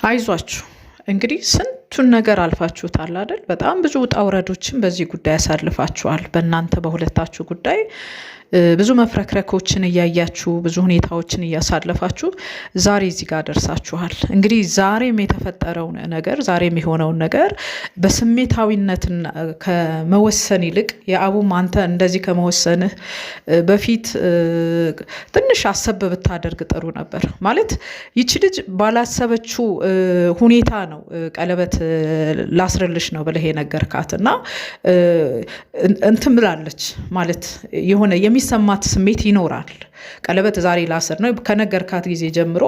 አይዟችሁ እንግዲህ ስንቱን ነገር አልፋችሁታል አይደል? በጣም ብዙ ውጣ ውረዶችን በዚህ ጉዳይ ያሳልፋችኋል። በእናንተ በሁለታችሁ ጉዳይ ብዙ መፍረክረኮችን እያያችሁ ብዙ ሁኔታዎችን እያሳለፋችሁ ዛሬ እዚህ ጋር ደርሳችኋል። እንግዲህ ዛሬም የተፈጠረውን ነገር ዛሬም የሆነውን ነገር በስሜታዊነትና ከመወሰን ይልቅ የአቡም አንተ እንደዚህ ከመወሰንህ በፊት ትንሽ አሰብ ብታደርግ ጥሩ ነበር። ማለት ይቺ ልጅ ባላሰበችው ሁኔታ ነው ቀለበት ላስርልሽ ነው ብለህ የነገርካት እና እንትን ብላለች ማለት የሆነ የሚሰማት ስሜት ይኖራል። ቀለበት ዛሬ ላስር ነው ከነገርካት ጊዜ ጀምሮ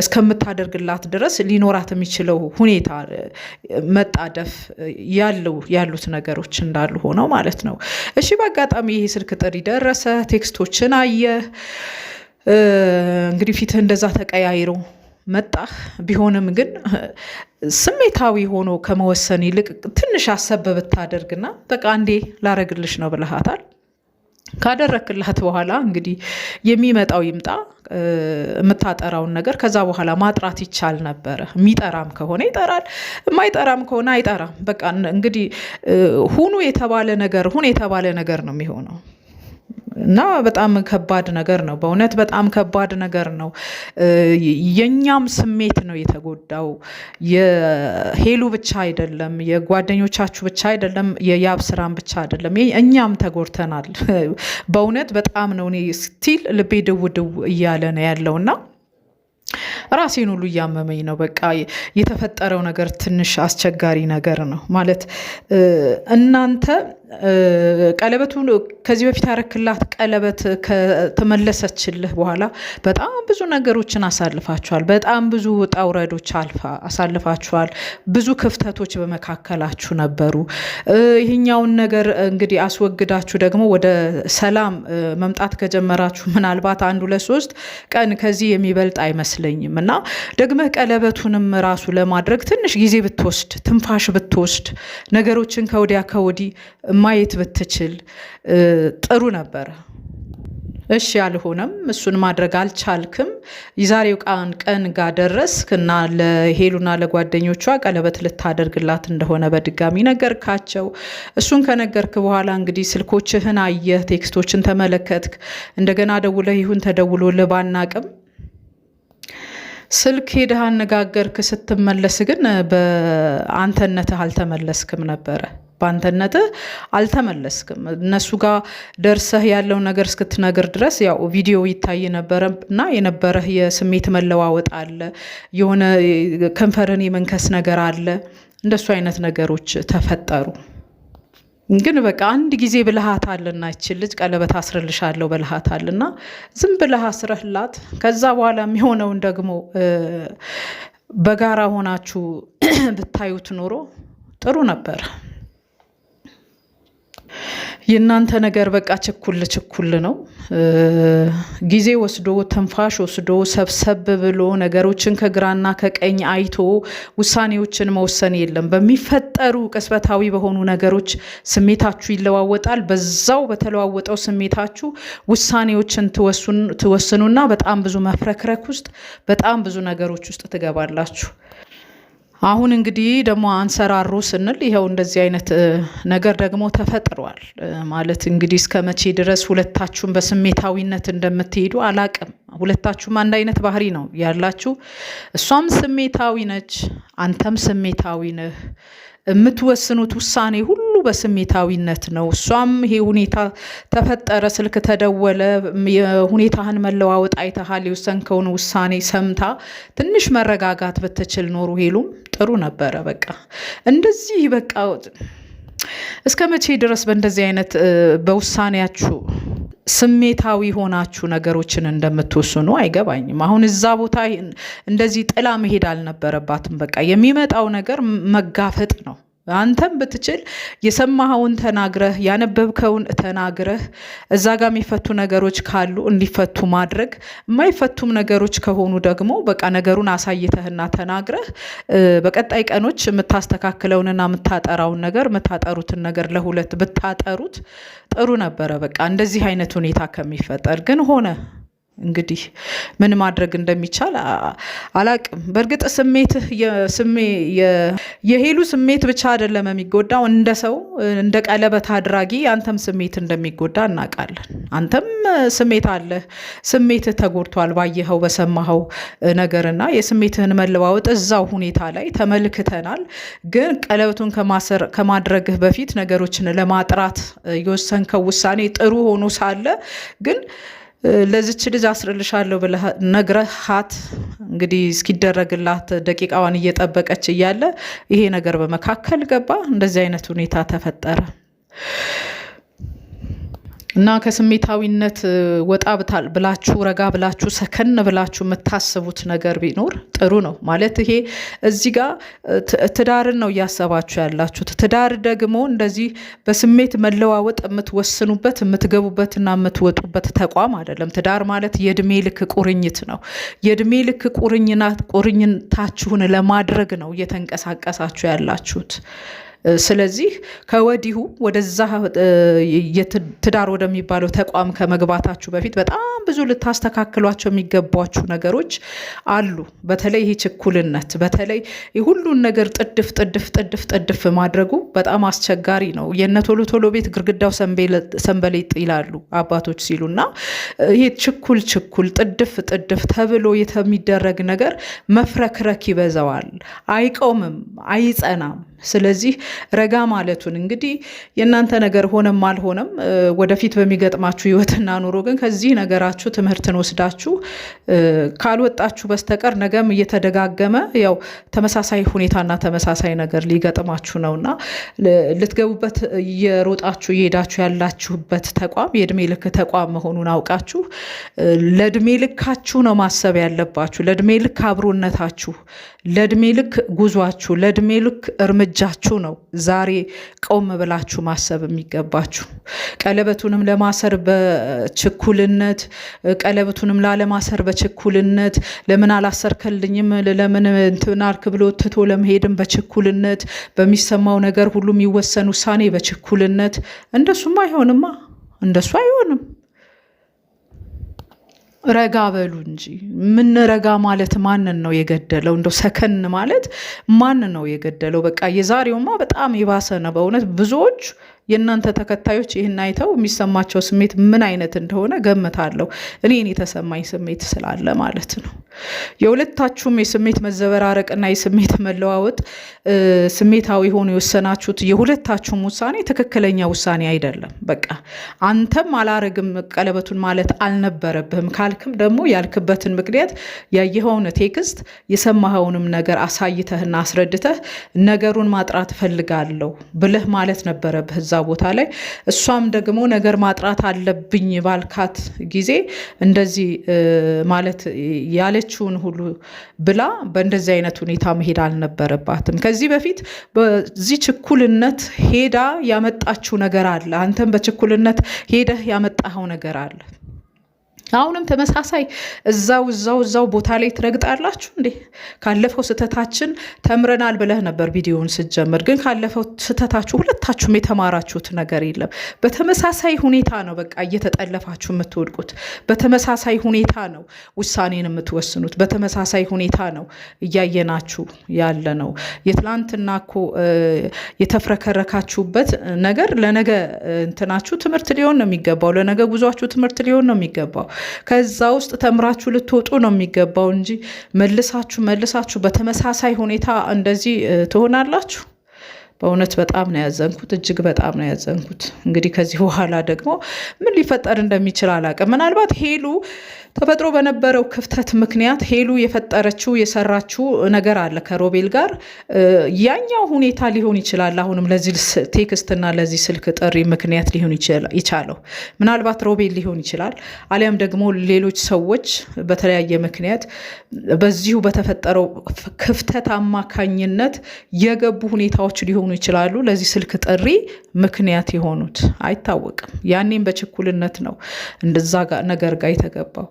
እስከምታደርግላት ድረስ ሊኖራት የሚችለው ሁኔታ መጣደፍ ያሉት ነገሮች እንዳሉ ሆነው ማለት ነው። እሺ በአጋጣሚ ይሄ ስልክ ጥሪ ደረሰ፣ ቴክስቶችን አየ። እንግዲህ ፊትህ እንደዛ ተቀያይሮ መጣህ። ቢሆንም ግን ስሜታዊ ሆኖ ከመወሰን ይልቅ ትንሽ አሰብ ብታደርግና በቃ አንዴ ላረግልሽ ነው ብለሃታል። ካደረክላት በኋላ እንግዲህ የሚመጣው ይምጣ። የምታጠራውን ነገር ከዛ በኋላ ማጥራት ይቻል ነበረ። የሚጠራም ከሆነ ይጠራል፣ የማይጠራም ከሆነ አይጠራም። በቃ እንግዲህ ሁኑ የተባለ ነገር ነው የሚሆነው። እና በጣም ከባድ ነገር ነው። በእውነት በጣም ከባድ ነገር ነው። የኛም ስሜት ነው የተጎዳው። የሄሉ ብቻ አይደለም፣ የጓደኞቻችሁ ብቻ አይደለም፣ የያብ ስራም ብቻ አይደለም። እኛም ተጎድተናል። በእውነት በጣም ነው። እኔ ስቲል ልቤ ድው ድው እያለ ነው ያለውና ራሴን ሁሉ እያመመኝ ነው። በቃ የተፈጠረው ነገር ትንሽ አስቸጋሪ ነገር ነው ማለት እናንተ ቀለበቱን ከዚህ በፊት ያረክላት ቀለበት ከተመለሰችልህ በኋላ በጣም ብዙ ነገሮችን አሳልፋችኋል። በጣም ብዙ ውጣ ውረዶች አሳልፋችኋል። ብዙ ክፍተቶች በመካከላችሁ ነበሩ። ይህኛውን ነገር እንግዲህ አስወግዳችሁ ደግሞ ወደ ሰላም መምጣት ከጀመራችሁ ምናልባት 1 2 3 ቀን ከዚህ የሚበልጥ አይመስለኝም እና ደግመህ ቀለበቱንም ራሱ ለማድረግ ትንሽ ጊዜ ብትወስድ፣ ትንፋሽ ብትወስድ፣ ነገሮችን ከወዲያ ከወዲህ ማየት ብትችል ጥሩ ነበር። እሺ ያልሆነም እሱን ማድረግ አልቻልክም። የዛሬው ቀን ጋር ደረስክ እና ለሄሉና ለጓደኞቿ ቀለበት ልታደርግላት እንደሆነ በድጋሚ ነገርካቸው። እሱን ከነገርክ በኋላ እንግዲህ ስልኮችህን አየህ፣ ቴክስቶችን ተመለከትክ። እንደገና ደውለህ ይሁን ተደውሎልህ ባናቅም ስልክ ሄደህ አነጋገርክ። ስትመለስ ግን በአንተነትህ አልተመለስክም ነበረ። በአንተነትህ አልተመለስክም። እነሱ ጋር ደርሰህ ያለው ነገር እስክትነግር ድረስ ያው ቪዲዮ ይታይ ነበረ እና የነበረህ የስሜት መለዋወጥ አለ፣ የሆነ ከንፈርን የመንከስ ነገር አለ። እንደሱ አይነት ነገሮች ተፈጠሩ። ግን በቃ አንድ ጊዜ ብልሃታልና ይችል ልጅ ቀለበት አስርልሻለሁ ብልሃታልና ዝም ብለህ አስረህላት ከዛ በኋላ የሚሆነውን ደግሞ በጋራ ሆናችሁ ብታዩት ኖሮ ጥሩ ነበር። የእናንተ ነገር በቃ ችኩል ነው። ጊዜ ወስዶ ተንፋሽ ወስዶ ሰብሰብ ብሎ ነገሮችን ከግራና ከቀኝ አይቶ ውሳኔዎችን መወሰን የለም። በሚፈጠሩ ቅጽበታዊ በሆኑ ነገሮች ስሜታችሁ ይለዋወጣል። በዛው በተለዋወጠው ስሜታችሁ ውሳኔዎችን ትወስኑና በጣም ብዙ መፍረክረክ ውስጥ በጣም ብዙ ነገሮች ውስጥ ትገባላችሁ። አሁን እንግዲህ ደግሞ አንሰራሩ ስንል ይኸው እንደዚህ አይነት ነገር ደግሞ ተፈጥሯል። ማለት እንግዲህ እስከ መቼ ድረስ ሁለታችሁም በስሜታዊነት እንደምትሄዱ አላቅም። ሁለታችሁም አንድ አይነት ባህሪ ነው ያላችሁ። እሷም ስሜታዊ ነች፣ አንተም ስሜታዊ ነህ። የምትወስኑት ውሳኔ ሁሉ በስሜታዊነት ነው። እሷም ይሄ ሁኔታ ተፈጠረ፣ ስልክ ተደወለ፣ የሁኔታህን መለዋወጥ አይተሃል፣ የወሰንከውን ውሳኔ ሰምታ ትንሽ መረጋጋት ብትችል ኖሩ ሄሉም ጥሩ ነበረ። በቃ እንደዚህ በቃ እስከ መቼ ድረስ በእንደዚህ አይነት በውሳኔያችሁ ስሜታዊ ሆናችሁ ነገሮችን እንደምትወስኑ አይገባኝም። አሁን እዛ ቦታ እንደዚህ ጥላ መሄድ አልነበረባትም። በቃ የሚመጣው ነገር መጋፈጥ ነው። አንተም ብትችል የሰማኸውን ተናግረህ ያነበብከውን ተናግረህ እዛ ጋር የሚፈቱ ነገሮች ካሉ እንዲፈቱ ማድረግ፣ የማይፈቱም ነገሮች ከሆኑ ደግሞ በቃ ነገሩን አሳይተህና ተናግረህ በቀጣይ ቀኖች የምታስተካክለውንና የምታጠሩትን ነገር ለሁለት ብታጠሩት ጥሩ ነበረ። በቃ እንደዚህ አይነት ሁኔታ ከሚፈጠር ግን ሆነ እንግዲህ ምን ማድረግ እንደሚቻል አላቅም። በእርግጥ ስሜትህ የሄሉ ስሜት ብቻ አይደለም የሚጎዳው፣ እንደ ሰው እንደ ቀለበት አድራጊ አንተም ስሜት እንደሚጎዳ እናውቃለን። አንተም ስሜት አለህ፣ ስሜትህ ተጎድቷል ባየኸው በሰማኸው ነገርና የስሜትህን መለዋወጥ እዛው ሁኔታ ላይ ተመልክተናል። ግን ቀለበቱን ከማድረግህ በፊት ነገሮችን ለማጥራት የወሰንከው ውሳኔ ጥሩ ሆኖ ሳለ ግን ለዚች ልጅ አስርልሻለሁ ብለህ ነግረሃት እንግዲህ እስኪደረግላት ደቂቃዋን እየጠበቀች እያለ ይሄ ነገር በመካከል ገባ። እንደዚህ አይነት ሁኔታ ተፈጠረ እና ከስሜታዊነት ወጣ ብላችሁ ረጋ ብላችሁ ሰከን ብላችሁ የምታስቡት ነገር ቢኖር ጥሩ ነው። ማለት ይሄ እዚህ ጋር ትዳርን ነው እያሰባችሁ ያላችሁት። ትዳር ደግሞ እንደዚህ በስሜት መለዋወጥ የምትወስኑበት የምትገቡበትና የምትወጡበት ተቋም አይደለም። ትዳር ማለት የእድሜ ልክ ቁርኝት ነው። የእድሜ ልክ ቁርኝታችሁን ለማድረግ ነው እየተንቀሳቀሳችሁ ያላችሁት። ስለዚህ ከወዲሁ ወደዛ ትዳር ወደሚባለው ተቋም ከመግባታችሁ በፊት በጣም ብዙ ልታስተካክሏቸው የሚገቧችሁ ነገሮች አሉ። በተለይ ይህ ችኩልነት፣ በተለይ ሁሉን ነገር ጥድፍ ማድረጉ በጣም አስቸጋሪ ነው። የነ ቶሎ ቶሎ ቤት ግርግዳው ሰንበሌጥ ይላሉ አባቶች ሲሉና ይሄ ችኩል ጥድፍ ተብሎ የሚደረግ ነገር መፍረክረክ ይበዛዋል፣ አይቆምም፣ አይጸናም። ስለዚህ ረጋ ማለቱን እንግዲህ የእናንተ ነገር ሆነም አልሆነም ወደፊት በሚገጥማችሁ ህይወትና ኑሮ ግን ከዚህ ነገራችሁ ትምህርትን ወስዳችሁ ካልወጣችሁ በስተቀር ነገም እየተደጋገመ ያው ተመሳሳይ ሁኔታና ተመሳሳይ ነገር ሊገጥማችሁ ነውና ልትገቡበት እየሮጣችሁ እየሄዳችሁ ያላችሁበት ተቋም የእድሜ ልክ ተቋም መሆኑን አውቃችሁ ለእድሜ ልካችሁ ነው ማሰብ ያለባችሁ። ለእድሜ ልክ አብሮነታችሁ፣ ለእድሜ ልክ ጉዟችሁ፣ ለእድሜ ልክ እርምጃችሁ ነው ዛሬ ቆም ብላችሁ ማሰብ የሚገባችሁ። ቀለበቱንም ለማሰር በችኩልነት፣ ቀለበቱንም ላለማሰር በችኩልነት፣ ለምን አላሰርከልኝም ለምን እንትን አልክ ብሎ ትቶ ለመሄድም በችኩልነት፣ በሚሰማው ነገር ሁሉ የሚወሰን ውሳኔ በችኩልነት። እንደሱም አይሆንማ፣ እንደሱ አይሆንም። ረጋ በሉ እንጂ። ምን ረጋ ማለት ማንን ነው የገደለው? እንደው ሰከን ማለት ማንን ነው የገደለው? በቃ የዛሬውማ በጣም የባሰ ነው በእውነት። ብዙዎች የእናንተ ተከታዮች ይህን አይተው የሚሰማቸው ስሜት ምን አይነት እንደሆነ ገምታለሁ። እኔን የተሰማኝ ስሜት ስላለ ማለት ነው። የሁለታችሁም የስሜት መዘበራረቅና የስሜት መለዋወጥ ስሜታዊ ሆኖ የወሰናችሁት የሁለታችሁም ውሳኔ ትክክለኛ ውሳኔ አይደለም። በቃ አንተም አላረግም ቀለበቱን ማለት አልነበረብህም ካልክም ደግሞ ያልክበትን ምክንያት ያየኸውን ቴክስት የሰማኸውንም ነገር አሳይተህና አስረድተህ ነገሩን ማጥራት እፈልጋለሁ ብለህ ማለት ነበረብህ እዛ ቦታ ላይ። እሷም ደግሞ ነገር ማጥራት አለብኝ ባልካት ጊዜ እንደዚህ ማለት ያለችውን ሁሉ ብላ በእንደዚህ አይነት ሁኔታ መሄድ አልነበረባትም። ከዚህ በፊት በዚህ ችኩልነት ሄዳ ያመጣችው ነገር አለ። አንተም በችኩልነት ሄደህ ያመጣኸው ነገር አለ። አሁንም ተመሳሳይ እዛው ቦታ ላይ ትረግጣላችሁ እንዴ? ካለፈው ስተታችን ተምረናል ብለህ ነበር ቪዲዮውን ስትጀምር። ግን ካለፈው ስተታችሁ ሁለታችሁም የተማራችሁት ነገር የለም። በተመሳሳይ ሁኔታ ነው በቃ እየተጠለፋችሁ የምትወድቁት። በተመሳሳይ ሁኔታ ነው ውሳኔን የምትወስኑት። በተመሳሳይ ሁኔታ ነው እያየናችሁ ያለ ነው። የትላንትና እኮ የተፍረከረካችሁበት ነገር ለነገ እንትናችሁ ትምህርት ሊሆን ነው የሚገባው። ለነገ ጉዟችሁ ትምህርት ሊሆን ነው የሚገባው። ከዛ ውስጥ ተምራችሁ ልትወጡ ነው የሚገባው እንጂ መልሳችሁ በተመሳሳይ ሁኔታ እንደዚህ ትሆናላችሁ። በእውነት በጣም ነው ያዘንኩት፣ እጅግ በጣም ነው ያዘንኩት። እንግዲህ ከዚህ በኋላ ደግሞ ምን ሊፈጠር እንደሚችል አላውቅም። ምናልባት ሄሉ ተፈጥሮ በነበረው ክፍተት ምክንያት ሄሉ የፈጠረችው የሰራችው ነገር አለ ከሮቤል ጋር። ያኛው ሁኔታ ሊሆን ይችላል አሁንም ለዚህ ቴክስትና ለዚህ ስልክ ጥሪ ምክንያት ሊሆን ይቻለው ምናልባት ሮቤል ሊሆን ይችላል። አሊያም ደግሞ ሌሎች ሰዎች በተለያየ ምክንያት በዚሁ በተፈጠረው ክፍተት አማካኝነት የገቡ ሁኔታዎች ሊሆኑ ይችላሉ ለዚህ ስልክ ጥሪ ምክንያት የሆኑት አይታወቅም። ያኔም በችኩልነት ነው እንደዛ ነገር ጋር የተገባው።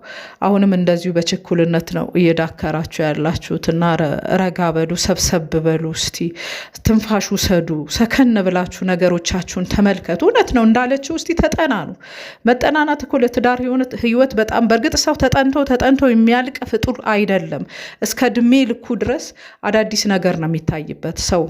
አሁንም እንደዚሁ በችኩልነት ነው እየዳከራችሁ ያላችሁትና ረጋ በሉ፣ ሰብሰብ በሉ፣ እስቲ ትንፋሽ ውሰዱ፣ ሰከን ብላችሁ ነገሮቻችሁን ተመልከቱ። እውነት ነው እንዳለችው እስቲ ተጠናኑ። መጠናናት እኮ ለትዳር ህይወት በጣም በእርግጥ ሰው ተጠንቶ የሚያልቅ ፍጡር አይደለም። እስከ እድሜ ልኩ ድረስ አዳዲስ ነገር ነው የሚታይበት ሰው።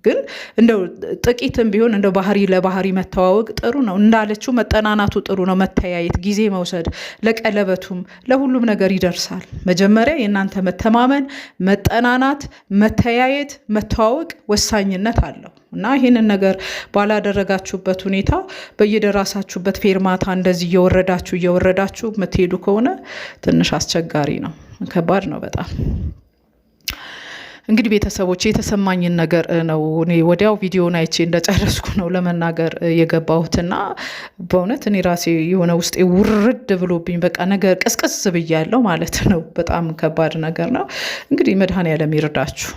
ግን እንደው ጥቂትም ቢሆን እንደው ባህሪ ለባህሪ መተዋወቅ ጥሩ ነው። እንዳለችው መጠናናቱ ጥሩ ነው። መተያየት፣ ጊዜ መውሰድ ለቀለበቱም ለሁሉም ነገር ይደርሳል። መጀመሪያ የእናንተ መተማመን፣ መጠናናት፣ መተያየት፣ መተዋወቅ ወሳኝነት አለው እና ይህንን ነገር ባላደረጋችሁበት ሁኔታ በየደራሳችሁበት ፌርማታ እንደዚህ እየወረዳችሁ የምትሄዱ ከሆነ ትንሽ አስቸጋሪ ነው። ከባድ ነው በጣም። እንግዲህ ቤተሰቦች የተሰማኝን ነገር ነው እኔ ወዲያው ቪዲዮን አይቼ እንደጨረስኩ ነው ለመናገር የገባሁትና በእውነት እኔ ራሴ የሆነ ውስጤ ውርድ ብሎብኝ በቃ ነገር ቅስቅስ ብያለሁ ማለት ነው። በጣም ከባድ ነገር ነው። እንግዲህ መድኃኔዓለም ይርዳችሁ።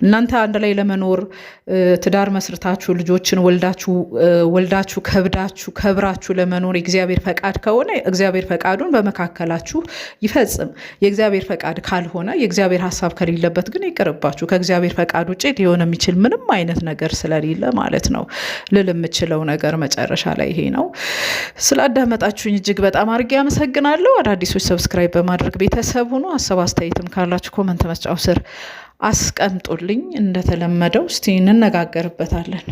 እናንተ አንድ ላይ ለመኖር ትዳር መስርታችሁ ልጆችን ወልዳችሁ ከብራችሁ ለመኖር የእግዚአብሔር ፈቃድ ከሆነ እግዚአብሔር ፈቃዱን በመካከላችሁ ይፈጽም። የእግዚአብሔር ፈቃድ ካልሆነ የእግዚአብሔር ሀሳብ ከሌለበት ግን ይቅርባችሁ። ከእግዚአብሔር ፈቃድ ውጭ ሊሆን የሚችል ምንም አይነት ነገር ስለሌለ ማለት ነው። ልል የምችለው ነገር መጨረሻ ላይ ይሄ ነው። ስላዳመጣችሁኝ እጅግ በጣም አድርጌ አመሰግናለሁ። አዳዲሶች ሰብስክራይብ በማድረግ ቤተሰብ ሁኑ። ሀሳብ አስተያየትም ካላችሁ ኮመንት መስጫው ስር አስቀምጡልኝ። እንደተለመደው እስቲ እንነጋገርበታለን።